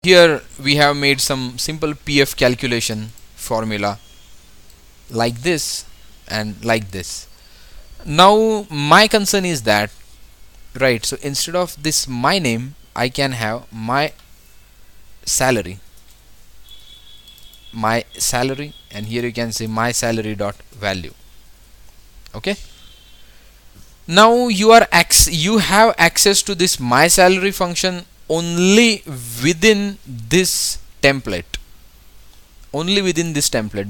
Here we have made some simple PF calculation formula like this and like this. Now my concern is that, right, so instead of this my name I can have salary my salary, and here you can say my salary dot value. Okay, now you have access to this my salary function only within this template,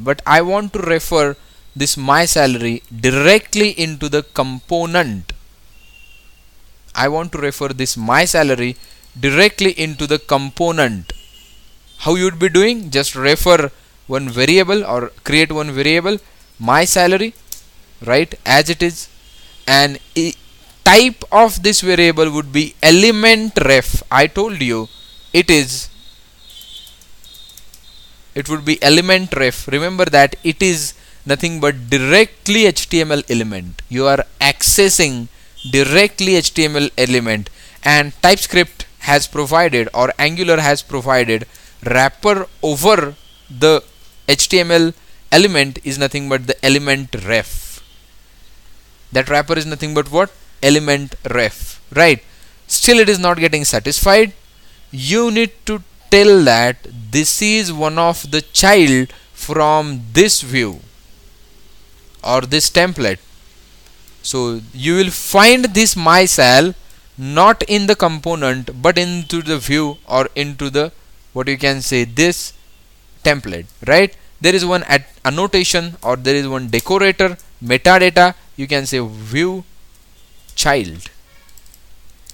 but I want to refer this my salary directly into the component. I want to refer this my salary directly into the component. How you would be doing? Just refer one variable or create one variable my salary, right, as it is, and type of this variable would be element ref. I told you it would be element ref. Remember that it is nothing but directly HTML element. You are accessing directly HTML element, and TypeScript has provided, or Angular has provided, wrapper over the HTML element is nothing but the element ref. That wrapper is nothing but what? Element ref, right? Still it is not getting satisfied. You need to tell that this is one of the child from this view or this template. So you will find this my sal not in the component but into the view or into the, what you can say, this template, right? There is one annotation, or there is one decorator, metadata, you can say view child.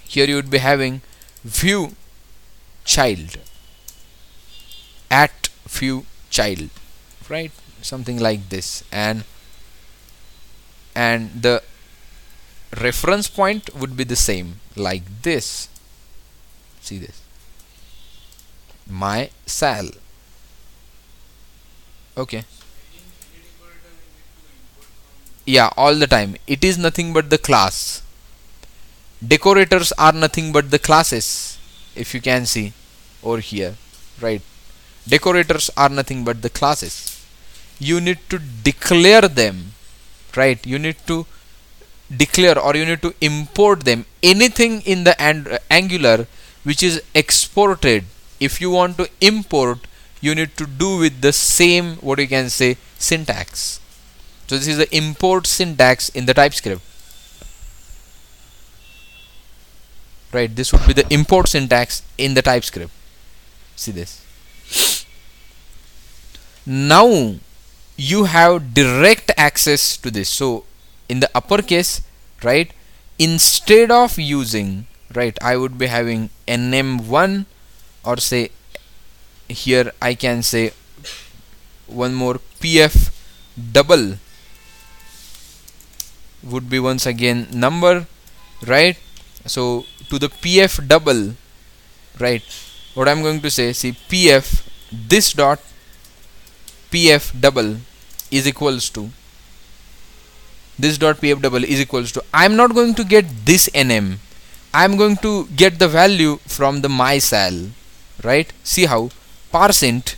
Here you would be having view child at view child, right? Something like this, and the reference point would be the same, like this. See this, my sal. Okay, yeah, all the time. It is nothing but the class. Decorators are nothing but the classes, if you can see over here, right? Decorators are nothing but the classes. You need to declare them, right? You need to declare, or you need to import them. Anything in the Angular which is exported, if you want to import, you need to do with the same, what you can say, syntax. So this is the import syntax in the TypeScript, right? This would be the import syntax in the TypeScript. See this. Now you have direct access to this. So in the uppercase, right, instead of using, right, I would be having nm1, or say here I can say one more pf double would be once again number, right? So to the pf double, right, what I'm going to say, see, pf this dot pf double is equals to this dot pf double is equals to, I'm not going to get this nm, I'm going to get the value from the my sal, right? See how parse int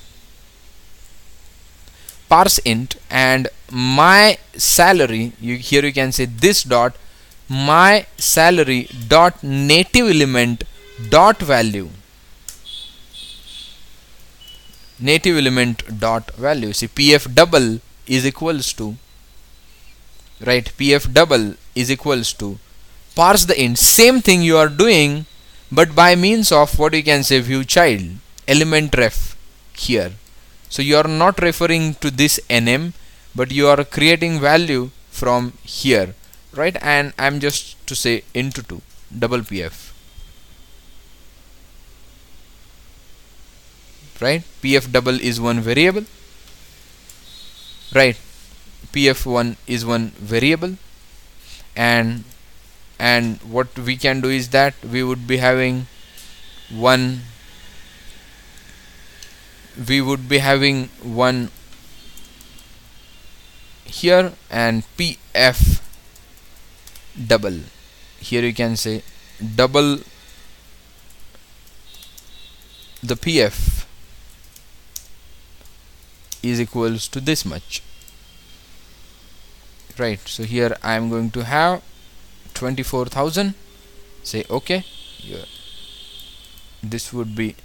and my salary, here you can say this dot my salary dot native element dot value, native element dot value. See, pf double is equals to, right, pf double is equals to parse the int. Same thing you are doing, but by means of, what you can say, view child element ref here. So you are not referring to this nm, but you are creating value from here, right? And I'm just to say into 2 double pf, right? Pf double is one variable, right? pf1 is one variable, and what we can do is that we would be having one here, and pf double, here you can say double the PF is equals to this much, right? So here I am going to have 24,000. Say okay. Yeah. This would be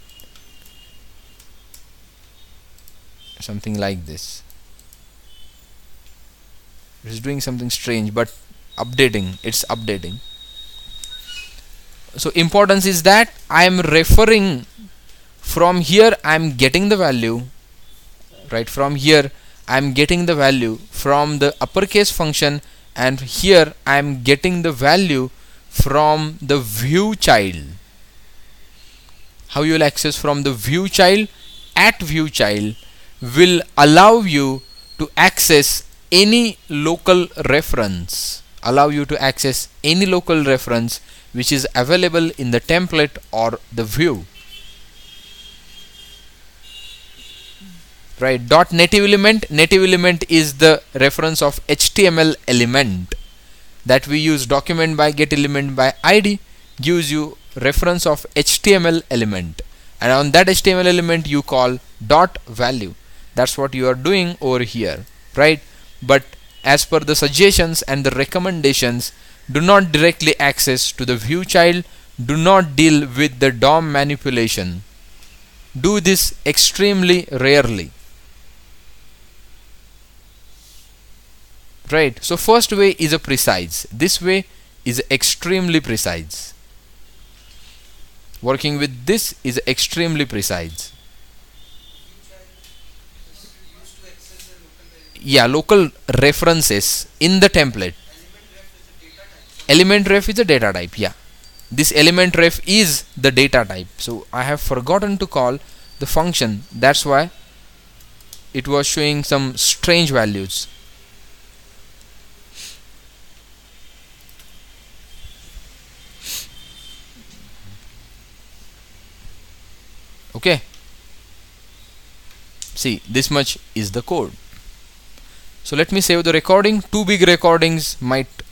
something like this. It's doing something strange, but updating, it's updating. So importance is that I am referring from here, I am getting the value, right? From here I am getting the value from the uppercase function, and here I am getting the value from the view child. How you will access from the view child? At view child will allow you to access any local reference, which is available in the template or the view, right? Native element is the reference of HTML element that we use. Document by get element by ID gives you reference of HTML element, and on that HTML element you call dot value. That's what you are doing over here, right? But as per the suggestions and the recommendations, do not directly access to the view child. Do not deal with the DOM manipulation. Do this extremely rarely, right? So first way is a precise. This way is extremely precise. Working with this is extremely precise. Yeah, local references in the template. Element ref is a data type. Yeah, this element ref is the data type. So I have forgotten to call the function. That's why it was showing some strange values. Okay, see, this much is the code. So let me save the recording. Two big recordings might